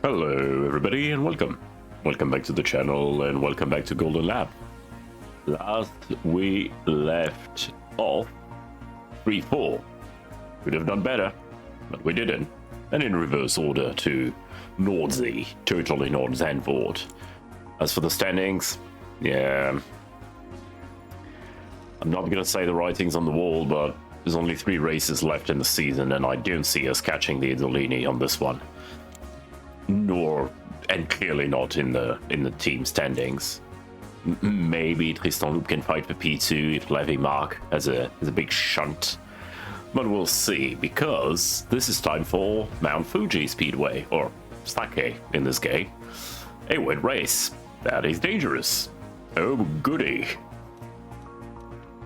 Hello everybody and welcome. Welcome back to the channel and welcome back to Golden Lab. Last we left off 3-4. Could have done better, but we didn't. And in reverse order to Nordsee, totally Nordzandvoort. As for the standings, yeah, I'm not gonna say the writing's on the wall, but there's only 3 races left in the season and I don't see us catching the Isolini on this one. And clearly not in the team standings. Maybe Tristan Loup can fight for P2 if Levy Mark has a big shunt, but we'll see, because this is time for Mount Fuji Speedway, or Sake in this game. A wet race that is dangerous. Oh goody.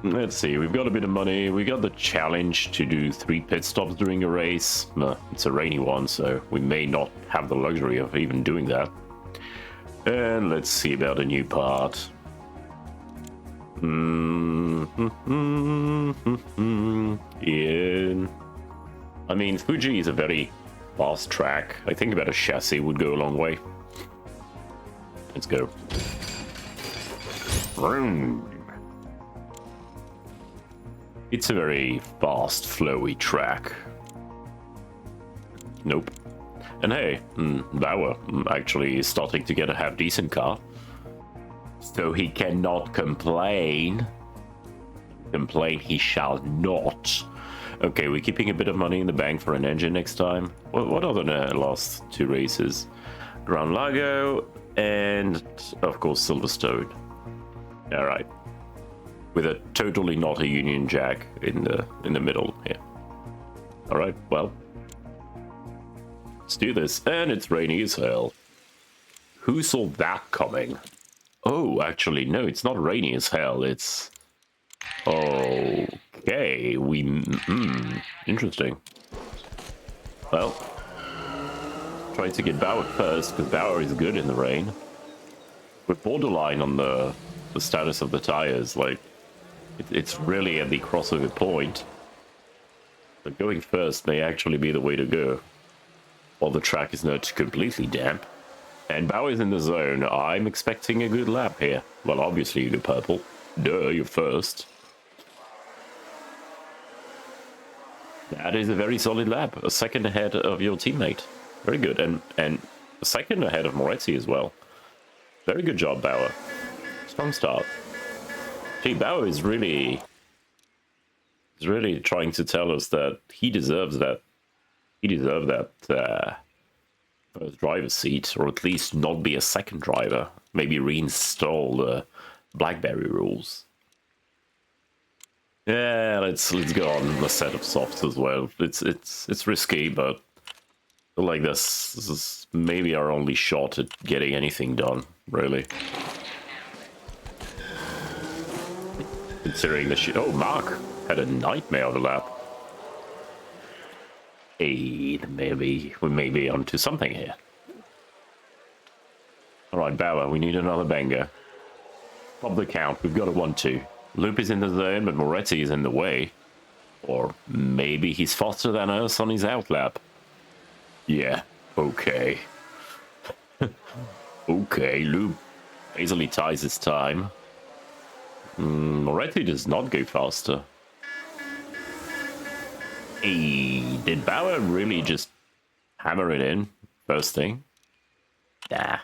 Let's see, we've got a bit of money. We got the challenge to do 3 pit stops during a race. It's a rainy one, so we may not have the luxury of even doing that. And let's see about a new part. Yeah. I mean, Fuji is a very fast track. I think about a chassis would go a long way. Let's go. Vroom. It's a very fast, flowy track. Nope. And hey, Bauer actually is starting to get a half-decent car. So he cannot complain. Complain he shall not. Okay, we're keeping a bit of money in the bank for an engine next time. What are the last 2 races? Grand Lago and, of course, Silverstone. Alright. With a totally not a Union Jack in the middle here. All right, well, let's do this. And it's rainy as hell. Who saw that coming? Oh, actually, no, it's not rainy as hell. It's okay. Interesting. Well, try to get Bauer first because Bauer is good in the rain. We're borderline on the status of the tires, like. It's really at the crossover point. But going first may actually be the way to go. While the track is not completely damp. And Bauer's in the zone. I'm expecting a good lap here. Well, obviously you go purple. Duh, you're first. That is a very solid lap. A second ahead of your teammate. Very good. And a second ahead of Moretti as well. Very good job, Bauer. Strong start. Gee, Bauer is really trying to tell us that he deserves that. He deserves that first driver's seat, or at least not be a second driver. Maybe reinstall the BlackBerry rules. Yeah, let's go on a set of softs as well. It's risky, but I feel like this is maybe our only shot at getting anything done, really. Considering the shit. Oh, Mark had a nightmare of a lap. Hey, maybe we may be onto something here. Alright, Bauer, we need another banger. Pop the count, we've got a 1-2. Loop is in the zone, but Moretti is in the way. Or maybe he's faster than us on his outlap. Yeah, okay. Okay, Loop easily ties his time. Moretti does not go faster. Hey, did Bauer really just hammer it in first thing? Nah.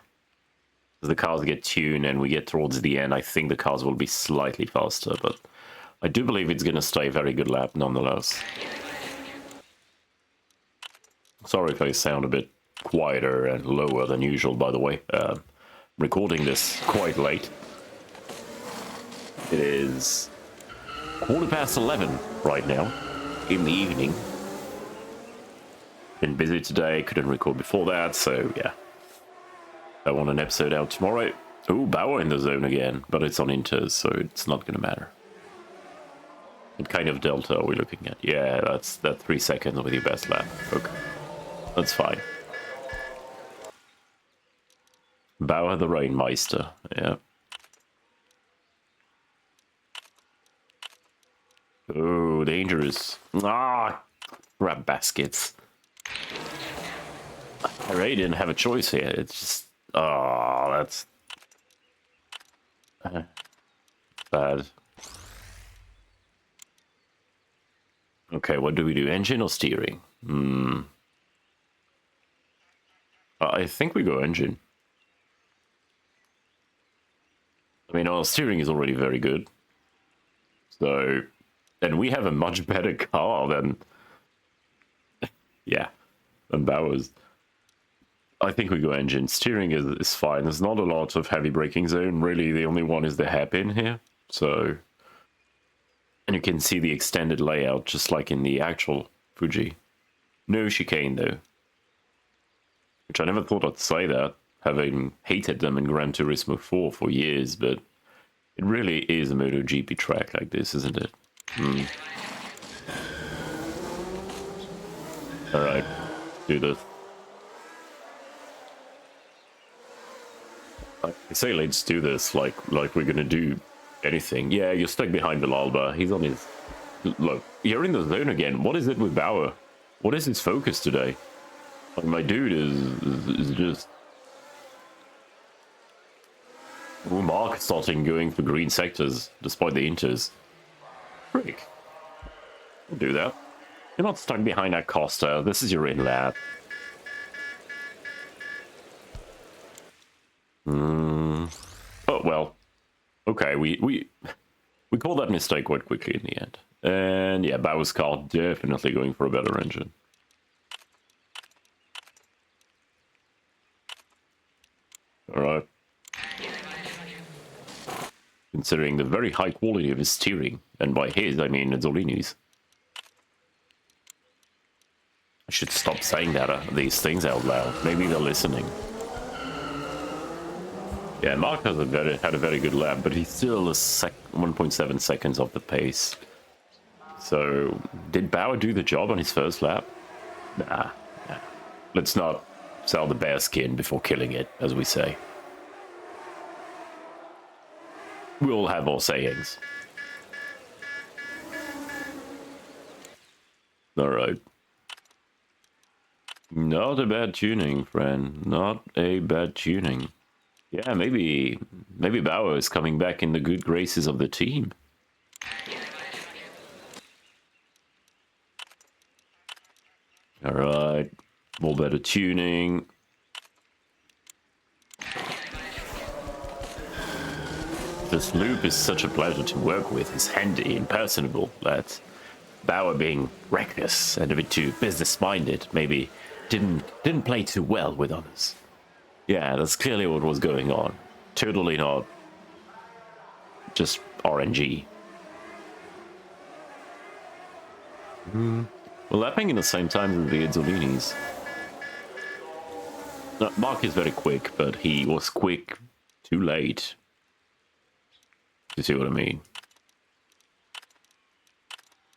As the cars get tuned and we get towards the end, I think the cars will be slightly faster, but I do believe it's going to stay a very good lap nonetheless. Sorry if I sound a bit quieter and lower than usual, by the way. Recording this quite late. It is 11:15 right now, in the evening. Been busy today, couldn't record before that, so yeah. I want an episode out tomorrow. Oh, Bauer in the zone again, but it's on Inters, so it's not gonna matter. What kind of delta are we looking at? Yeah, that's 3 seconds with your best lap. Okay, that's fine. Bauer the Rainmeister, yeah. Oh, dangerous. Ah, grab baskets. I really didn't have a choice here. It's just... Oh, that's... bad. Okay, what do we do? Engine or steering? I think we go engine. I mean, our steering is already very good. So... And we have a much better car than... yeah, than Bowers. I think we go engine. Steering is fine. There's not a lot of heavy braking zone. Really, the only one is the hairpin here. So... And you can see the extended layout, just like in the actual Fuji. No chicane, though. Which I never thought I'd say that, having hated them in Gran Turismo 4 for years, but it really is a MotoGP track like this, isn't it? Alright, do this. I say let's do this, like we're gonna do anything. Yeah, you're stuck behind Villalba. He's on his... Look, you're in the zone again. What is it with Bauer? What is his focus today? Like, my dude is just... Ooh, Mark starting going for green sectors, despite the inters. Frick. Don't do that. You're not stuck behind that Costa. This is your in lap. Oh, well. Okay, we called that mistake quite quickly in the end. And yeah, Bauer's car definitely going for a better engine. Alright. Considering the very high quality of his steering, and by his, I mean Zolini's. I should stop saying that these things out loud. Maybe they're listening. Yeah, Mark has had a very good lap, but he's still 1.7 seconds off the pace. So, did Bauer do the job on his first lap? Nah. Let's not sell the bear skin before killing it, as we say. We all have our sayings. Alright. Not a bad tuning, friend. Not a bad tuning. Yeah, maybe Bauer is coming back in the good graces of the team. Alright. More better tuning. This loop is such a pleasure to work with. It's handy and personable. That Bauer being reckless and a bit too business-minded maybe didn't play too well with others. Yeah, that's clearly what was going on. Totally not just RNG. Well, lapping in the same time with the Izzolini's. Mark is very quick, but he was quick too late. You see what I mean?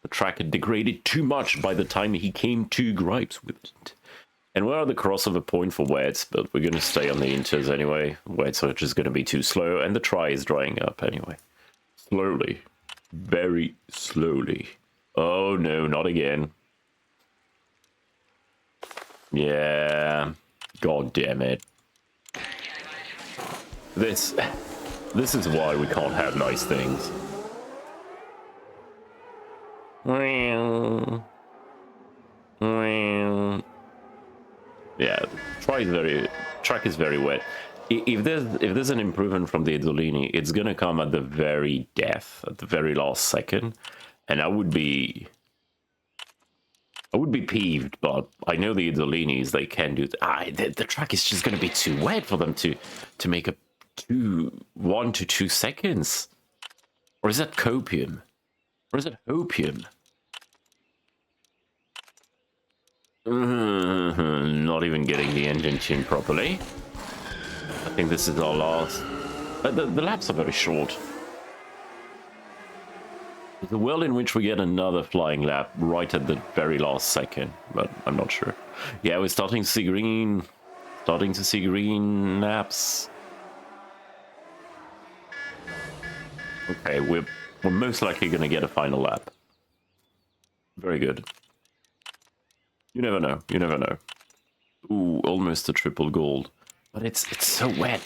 The track had degraded too much by the time he came to gripes with it. And we're at the crossover point for wets, but we're going to stay on the inters anyway. Wets are just going to be too slow, and the try is drying up anyway. Slowly. Very slowly. Oh no, not again. Yeah. God damn it. This is why we can't have nice things. Yeah, track is very wet. If there's an improvement from the Izzolini, it's gonna come at the very death, at the very last second, and I would be peeved. But I know the Izzolinis, they can do the track is just gonna be too wet for them to make a 1 to 2 seconds. Or is that copium? Or is it hopium? Not even getting the engine tuned properly. I think this is our last. The laps are very short. There's a world in which we get another flying lap right at the very last second, but I'm not sure. Yeah, we're starting to see green. Starting to see green laps. Okay, we're most likely going to get a final lap. Very good. You never know. You never know. Ooh, almost a triple gold. But it's so wet.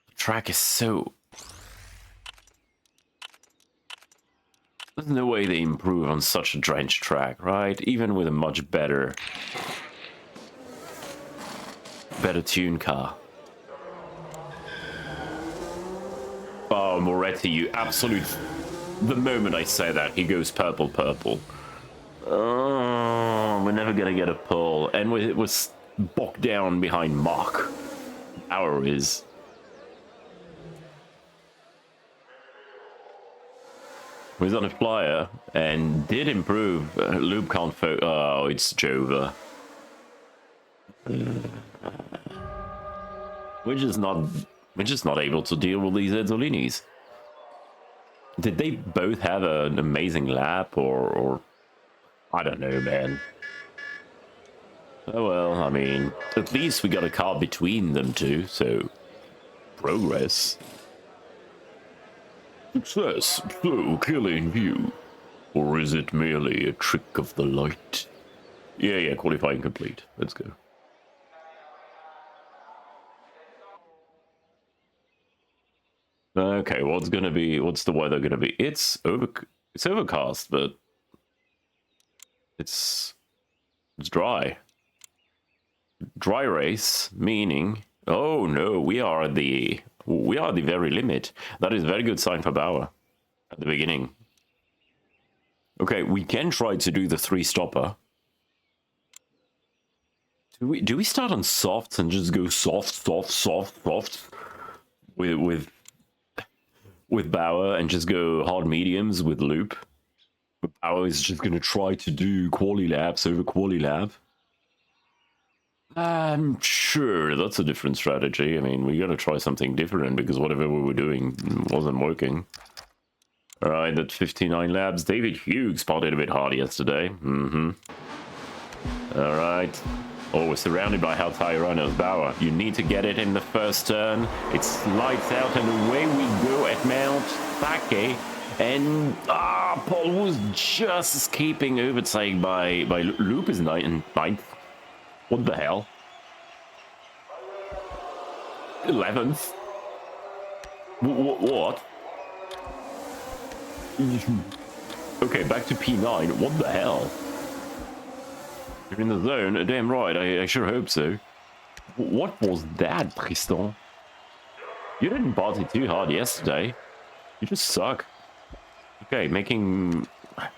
The track is so... There's no way they improve on such a drenched track, right? Even with a much better tuned car. Oh, Moretti, you absolute... The moment I say that, he goes purple, purple. Oh, we're never gonna get a pull. And it was bogged down behind Mark. Our is. Was on a flyer and did improve. Loop can't oh, it's Jova. We're just not able to deal with these Ezzolinis. Did they both have an amazing lap, or I don't know, man. Oh well, I mean, at least we got a car between them two, so progress. Success, so killing view. Or is it merely a trick of the light? Yeah, qualifying complete. Let's go. Okay, what's the weather gonna be? It's overcast, but it's dry. Dry race, meaning, oh no, we are the very limit. That is a very good sign for Bauer at the beginning. Okay, we can try to do the 3-stopper. Do we start on softs and just go soft with Bauer and just go hard mediums with Loop? But Bauer is just gonna try to do quali laps over quali lap. I'm sure that's a different strategy. I mean, we gotta try something different because whatever we were doing wasn't working. Alright, at 59 laps, David Hughes spotted a bit hard yesterday. Alright. Oh, we're surrounded by hell tire runners. Bauer, you need to get it in the first turn. It's lights out and away we go at Mount Sake. And Paul was just escaping overtake by Loop is ninth. What the hell? 11th? What? Okay, back to P9. What the hell? You're in the zone? Damn right, I sure hope so. What was that, Tristan? You didn't party too hard yesterday. You just suck. Okay, making... I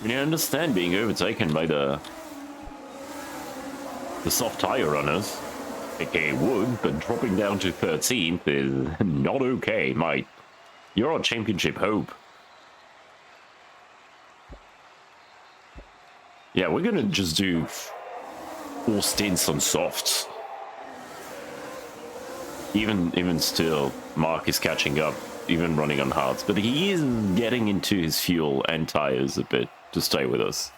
mean, I understand being overtaken by the soft tire runners, aka Wood, but dropping down to 13th is not okay, mate. You're our championship hope. Yeah, we're gonna just do 4 stints on softs. Even still, Mark is catching up, even running on hards, but he is getting into his fuel and tires a bit to stay with us.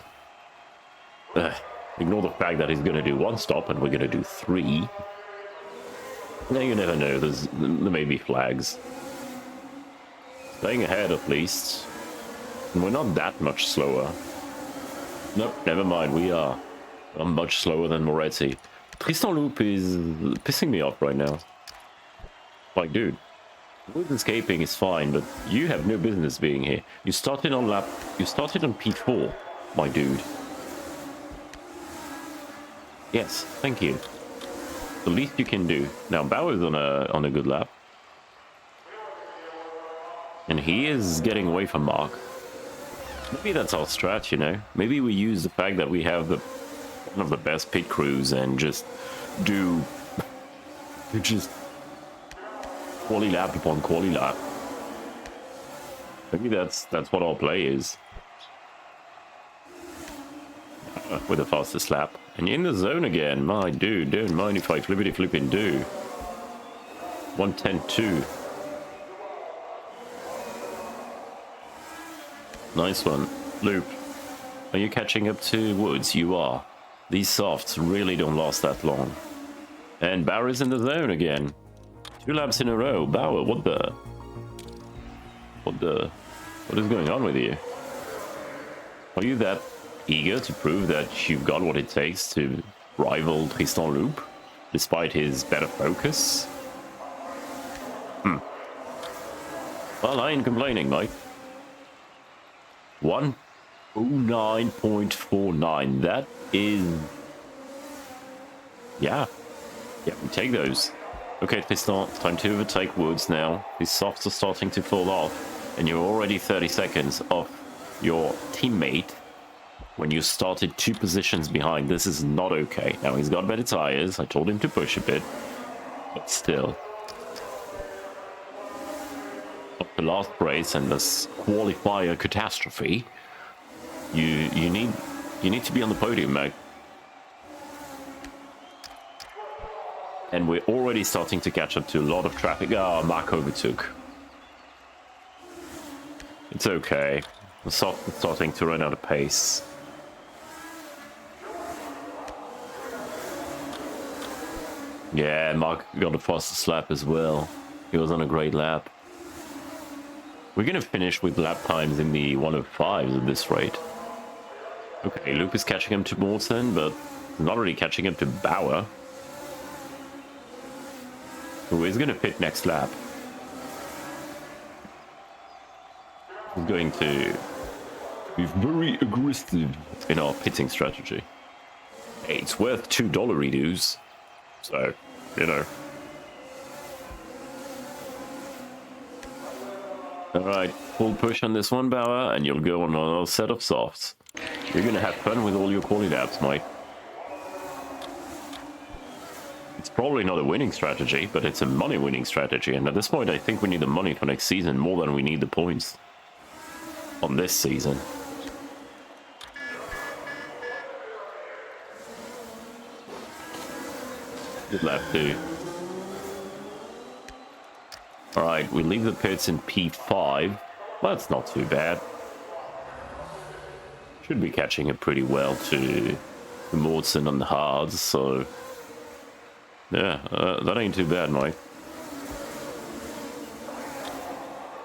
Ignore the fact that he's going to do 1 stop and we're going to do 3. Now you never know, there may be flags. Staying ahead at least. And we're not that much slower. Nope, never mind, we are. I'm much slower than Moretti. Tristan Loop is pissing me off right now. Like, dude, Wood escaping is fine, but you have no business being here. You started on P4, my dude. Yes, thank you. The least you can do. Now Bauer's on a good lap. And he is getting away from Mark. Maybe that's our strat, you know? Maybe we use the fact that we have one of the best pit crews and just do quali lap upon quali lap. Maybe that's what our play is. With the fastest lap. And you're in the zone again, my dude. Don't mind if I flipping do. 110.2. Nice one. Loop, are you catching up to Woods? You are. These softs really don't last that long. And Bauer is in the zone again. 2 laps in a row. Bauer, what is going on with you? Are you that eager to prove that you've got what it takes to rival Tristan Loop, despite his better focus. Well, I ain't complaining, mate. 109.49. That is... Yeah, we take those. Okay, Tristan, time to overtake Woods now. His softs are starting to fall off, and you're already 30 seconds off your teammate when you started 2 positions behind. This is not okay. Now, he's got better tires. I told him to push a bit, but still. Up the last race and this qualifier catastrophe, you need to be on the podium, mate. And we're already starting to catch up to a lot of traffic. Ah, Mark overtook. It's okay. The soft is starting to run out of pace. Yeah, Mark got a fastest lap as well. He was on a great lap. We're gonna finish with lap times in the 105s at this rate. Okay, Luke is catching him to Morton, but not really catching him to Bauer, who is gonna pit next lap. He's going to be very aggressive in our pitting strategy. Hey, it's worth $2 redos, so, you know. Alright, full push on this one, Bauer, and you'll go on another set of softs. You're gonna have fun with all your quality laps, mate. It's probably not a winning strategy, but it's a money-winning strategy, and at this point I think we need the money for next season more than we need the points on this season. Good lap, too. Alright, we leave the pits in P5. That's not too bad. Should be catching it pretty well to Mortson on the hards, so... Yeah, that ain't too bad, mate.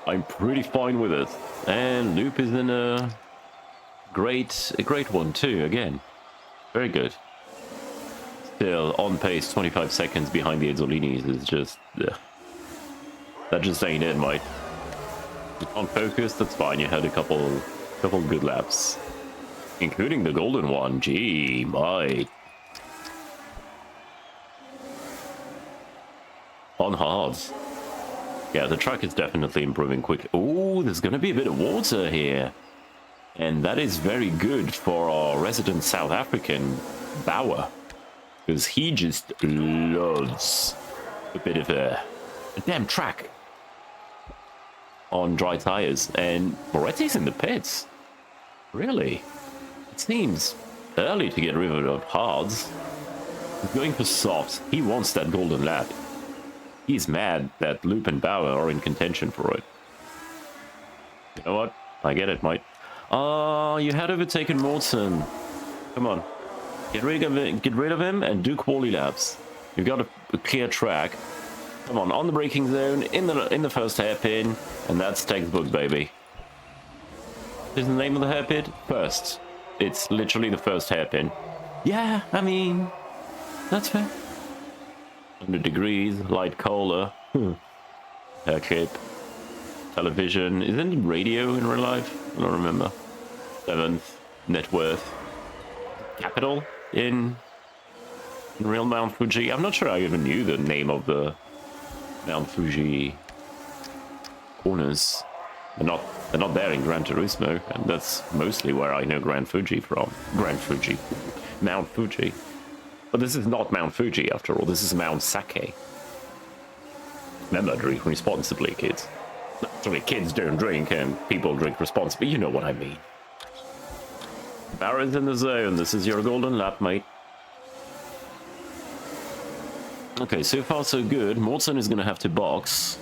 I'm pretty fine with it. And Loop is in a great one too, again. Very good. Still on pace, 25 seconds behind the Azzolinis is just... that just ain't it, mate. You can't focus, that's fine. You had a couple good laps. Including the golden one. Gee, mate. On hards. Yeah, the track is definitely improving quickly. Oh, there's going to be a bit of water here. And that is very good for our resident South African, Bauer. Because he just loves a bit of a damn track on dry tires. And Moretti's in the pits. Really? It seems early to get rid of hards. He's going for softs. He wants that golden lap. He's mad that Loop and Bauer are in contention for it. You know what? I get it, mate. Oh, you had overtaken Morton. Come on. Get rid of him and do quali laps. You've got a clear track. Come on the braking zone, in the first hairpin, and that's textbook, baby. Is the name of the hairpin? First. It's literally the first hairpin. Yeah, I mean, that's fair. 100 degrees, light cola, hair clip, television. Is any radio in real life? I don't remember. 7th, net worth. Capital in real Mount Fuji. I'm not sure I even knew the name of the Mount Fuji corners. They're not there in Gran Turismo, and that's mostly where I know Mount Fuji. But this is not Mount Fuji, after all. This is Mount Sake. Remember, drink responsibly, kids. Actually, kids don't drink, and people drink responsibly. You know what I mean. Barron's in the zone. This is your golden lap, mate. Okay, so far so good. Morton is going to have to box.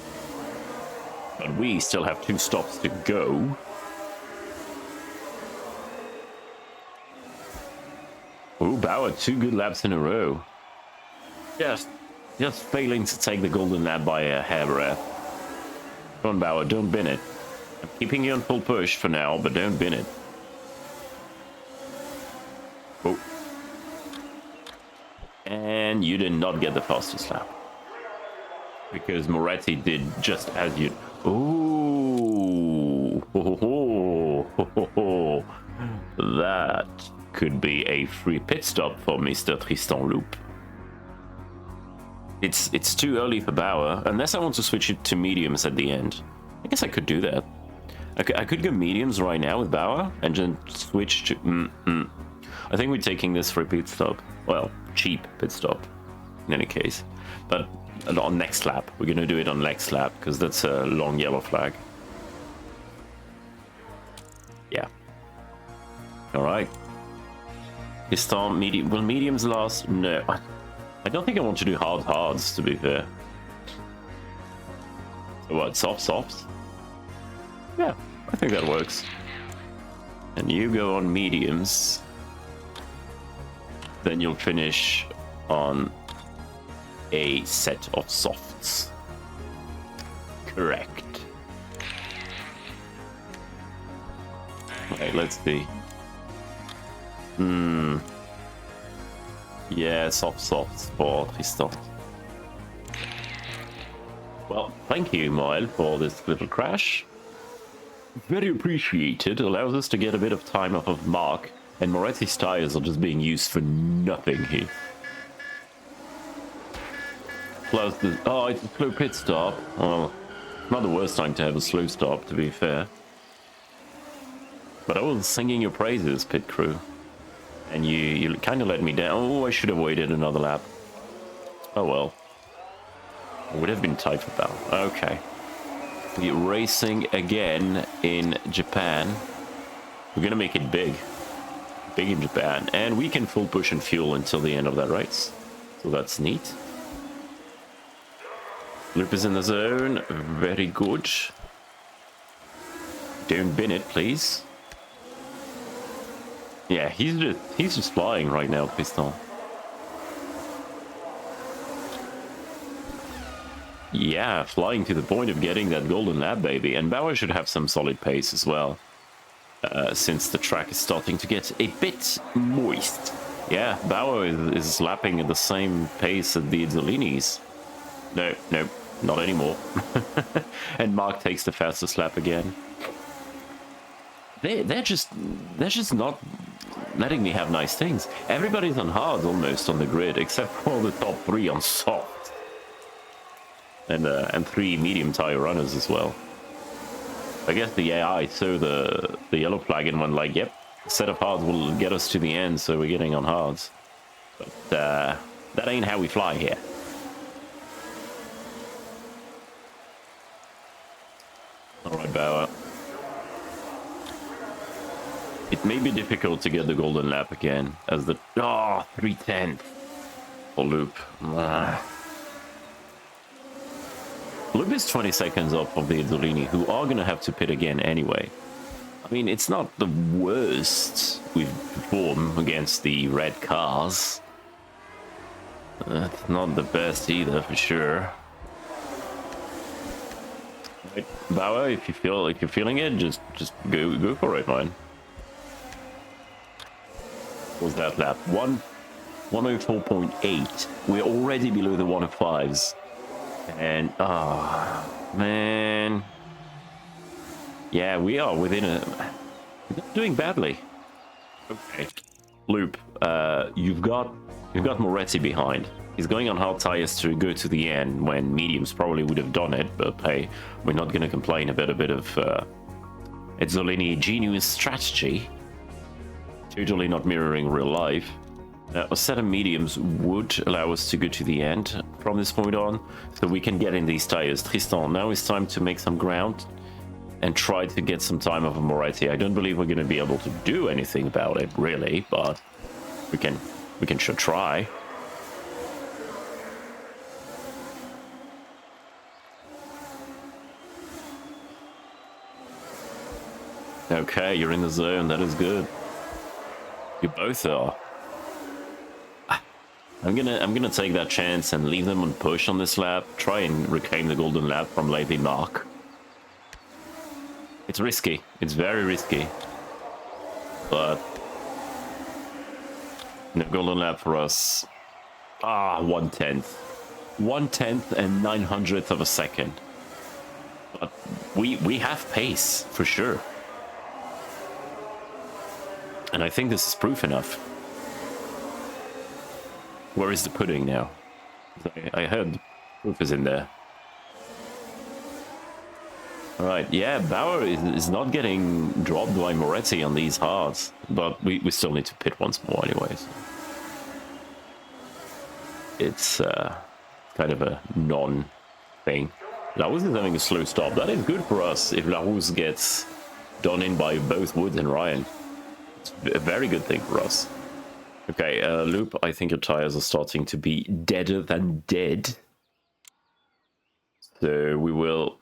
But we still have 2 stops to go. Oh, Bauer, 2 good laps in a row. Just failing to take the golden lap by a hairbreadth. Come on, Bauer, don't bin it. I'm keeping you on full push for now, but don't bin it. Oh. again, you did not get the fastest lap. Because Moretti did just as you... Ooh! That could be a free pit stop for Mr. Tristan Loop. It's too early for Bauer, unless I want to switch it to mediums at the end. I guess I could do that. I could go mediums right now with Bauer and then switch to... I think we're taking this for a pit stop. Well, cheap pit stop, in any case. But on next lap. We're going to do it on next lap, because that's a long yellow flag. Yeah. Alright. Tristan, medium. Will mediums last? No. I don't think I want to do hards, to be fair. So what, softs? Yeah, I think that works. And you go on mediums. Then you'll finish on a set of softs. Correct. Okay, let's see. Yeah, softs for Tristan. Well, thank you, Moel, for this little crash. Very appreciated. Allows us to get a bit of time off of Mark, and Moretti's tires are just being used for nothing here. Plus, it's a slow pit stop. Well, not the worst time to have a slow stop, to be fair. But I was singing your praises, pit crew. And you kind of let me down. Oh, I should have waited another lap. Oh well. It would have been tight for that. Okay. We're racing again in Japan. We're gonna make it big. Big in Japan. And we can full push and fuel until the end of that race. So that's neat. Loop is in the zone. Very good. Don't bin it, please. Yeah, he's just flying right now, Tristan. Yeah, flying to the point of getting that golden lap, baby. And Bauer should have some solid pace as well, since the track is starting to get a bit moist. Yeah, Bauer is lapping at the same pace as the Izzolinis. No, not anymore. And Mark takes the fastest lap again. They're just not letting me have nice things. Everybody's on hard almost on the grid, except for the top 3 on soft. And 3 medium tire runners as well. I guess the AI saw the yellow flag and went like, yep, set of hards will get us to the end, so we're getting on hards. But that ain't how we fly here. Alright, Bauer. It may be difficult to get the golden lap again, as the... 310 for Loop. Loop is 20 seconds off of the Izzolini, who are going to have to pit again anyway. I mean, it's not the worst we've performed against the red cars. It's not the best either, for sure. Right, Bauer, if you're feeling it, just go for it, man. What was that lap? 104.8. We're already below the 105s. And, man. Yeah, we are within a... We're not doing badly. Okay. Loop, you've got Moretti behind. He's going on hard tires to go to the end when mediums probably would have done it, but hey, we're not going to complain about a bit of Izzolini genius strategy. Totally not mirroring real life. A set of mediums would allow us to go to the end from this point on, so we can get in these tires. Tristan, now it's time to make some ground and try to get some time off of Moretti. I don't believe we're going to be able to do anything about it, really, but we can sure try. Okay, you're in the zone. That is good. You both are. I'm gonna take that chance and leave them on push on this lap. Try and reclaim the golden lap from Levy Mark. It's risky. It's very risky. But no golden lap for us. Ah, 1/10. 1/10 and 900th of a second. But we have pace, for sure. And I think this is proof enough. Where is the pudding now? I heard proof is in there. Alright, yeah, Bauer is not getting dropped by Moretti on these hards, but we still need to pit once more anyways. It's kind of a non-thing. Larousse is having a slow stop. That is good for us if Larousse gets done in by both Woods and Ryan. It's a very good thing for us. Okay, Loop, I think your tires are starting to be deader than dead. So we will...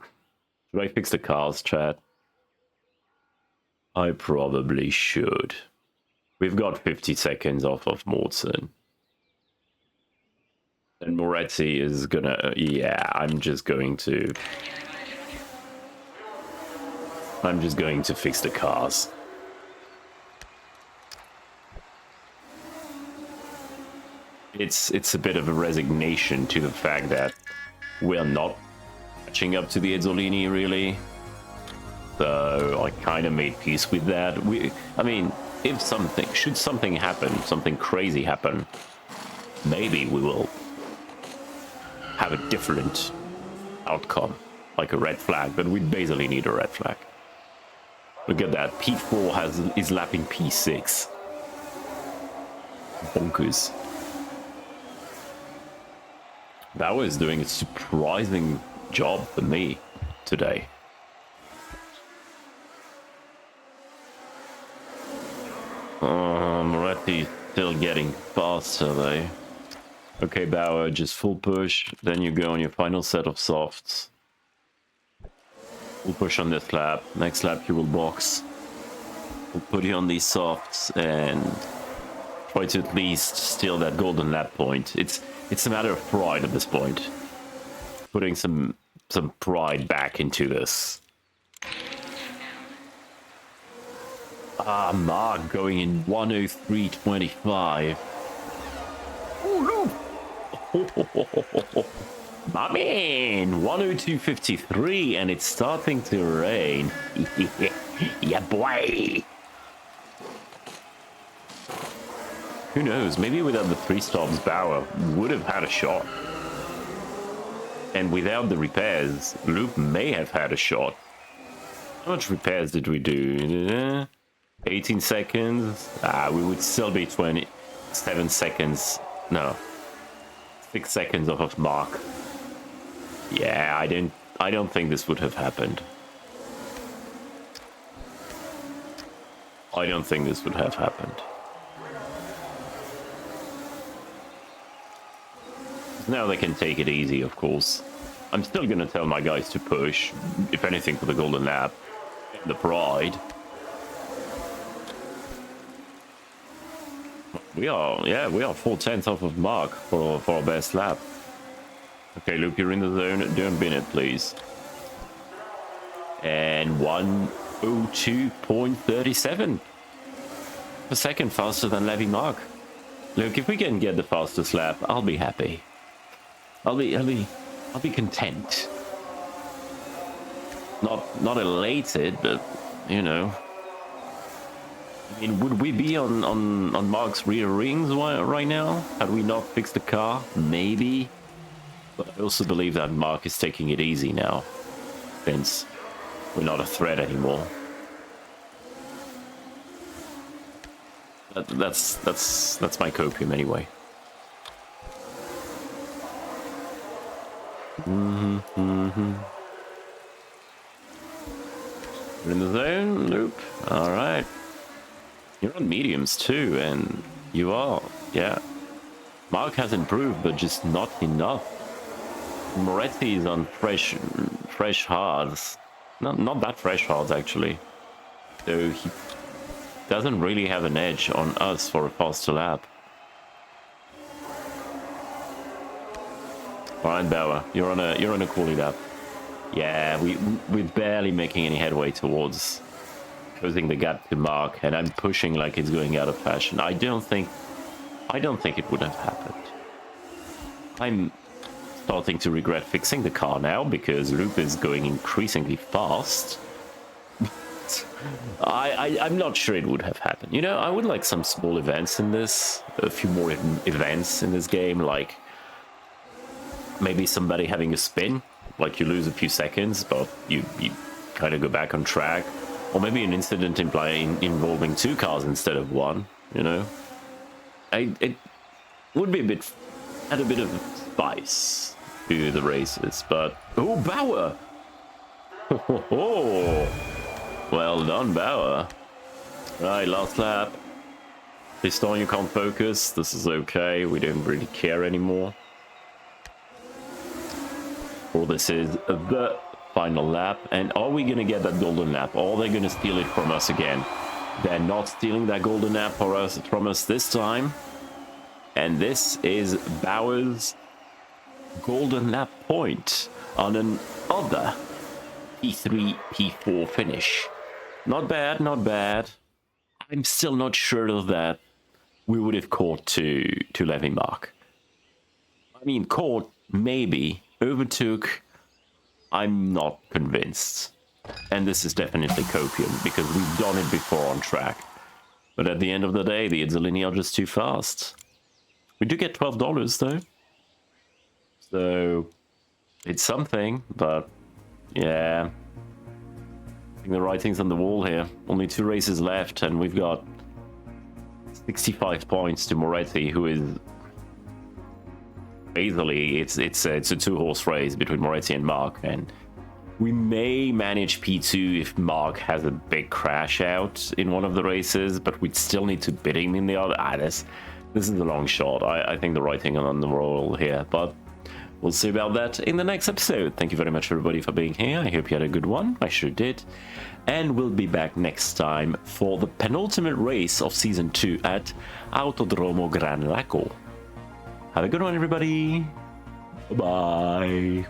Should I fix the cars, chat? I probably should. We've got 50 seconds off of Morton. And Moretti is gonna... Yeah, I'm just going to fix the cars. It's a bit of a resignation to the fact that we're not catching up to the Ezzolini, really. So I kind of made peace with that. I mean, if should something happen, something crazy happen, maybe we will have a different outcome, like a red flag, but we basically need a red flag. Look at that, P4 is lapping P6. Bonkers. Bauer is doing a surprising job for me today. Moretti's still getting faster though. Okay, Bauer, just full push, then you go on your final set of softs. Full push on this lap. Next lap you will box. We'll put you on these softs and try to at least steal that golden lap point. It's a matter of pride at this point. Putting some pride back into this. Ah, Mark going in 103.25. Oh no! My man, 102.53, and it's starting to rain. Yeah, boy. Who knows? Maybe without the 3 stops, Bauer would have had a shot. And without the repairs, Loop may have had a shot. How much repairs did we do? 18 seconds? We would still be 27 seconds. No. 6 seconds off of Mark. Yeah, I don't think this would have happened. I don't think this would have happened. Now they can take it easy, of course. I'm still gonna tell my guys to push, if anything, for the golden lap and the pride. We are 4/10 off of Mark for our best lap. Okay, Luke, you're in the zone. Don't bin it, please. And 102.37 per second faster than Levy Mark. Look, if we can get the fastest lap, I'll be happy. I'll be content. Not elated, but you know. I mean, would we be on Mark's rear rings right now had we not fixed the car? Maybe. But I also believe that Mark is taking it easy now, since we're not a threat anymore. That's my copium anyway. We're in the zone, Loop. All right. You're on mediums too, and you are, yeah. Mark has improved, but just not enough. Moretti is on fresh hards. Not that fresh hards, actually. So he doesn't really have an edge on us for a faster lap. Alright, Bauer, you're on a quality lap. Yeah, we're barely making any headway towards closing the gap to Mark, and I'm pushing like it's going out of fashion. I don't think it would have happened. I'm starting to regret fixing the car now because Loop is going increasingly fast. I'm not sure it would have happened. You know, I would like some small events in this, a few more events in this game, like maybe somebody having a spin, like you lose a few seconds, but you kind of go back on track, or maybe an incident involving 2 cars instead of 1. You know, it would be add a bit of spice to the races. But oh, Bauer! Oh, well done, Bauer. Right, last lap. Piston, you can't focus. This is okay. We don't really care anymore. Well, this is the final lap. And are we going to get that golden lap? Or are they going to steal it from us again? They're not stealing that golden lap from us this time. And this is Bauer's golden lap point on another P3, P4 finish. Not bad, not bad. I'm still not sure that we would have caught to Levy Mark. I mean, caught, maybe. Overtook, I'm not convinced. And this is definitely copium, because we've done it before on track. But at the end of the day, the Izzolini are just too fast. We do get $12, though. So, it's something, but yeah. I think the writing's on the wall here. Only 2 races left, and we've got 65 points to Moretti, who is basically it's a 2-horse race between Moretti and Mark, and we may manage P2 if Mark has a big crash out in one of the races, but we'd still need to beat him in the other. This is a long shot. I think the writing on the wall here, but we'll see about that in the next episode. Thank you very much, everybody, for being here. I hope you had a good one. I sure did. And we'll be back next time for the penultimate race of Season 2 at Autodromo Gran Laco. Have a good one, everybody. Bye-bye.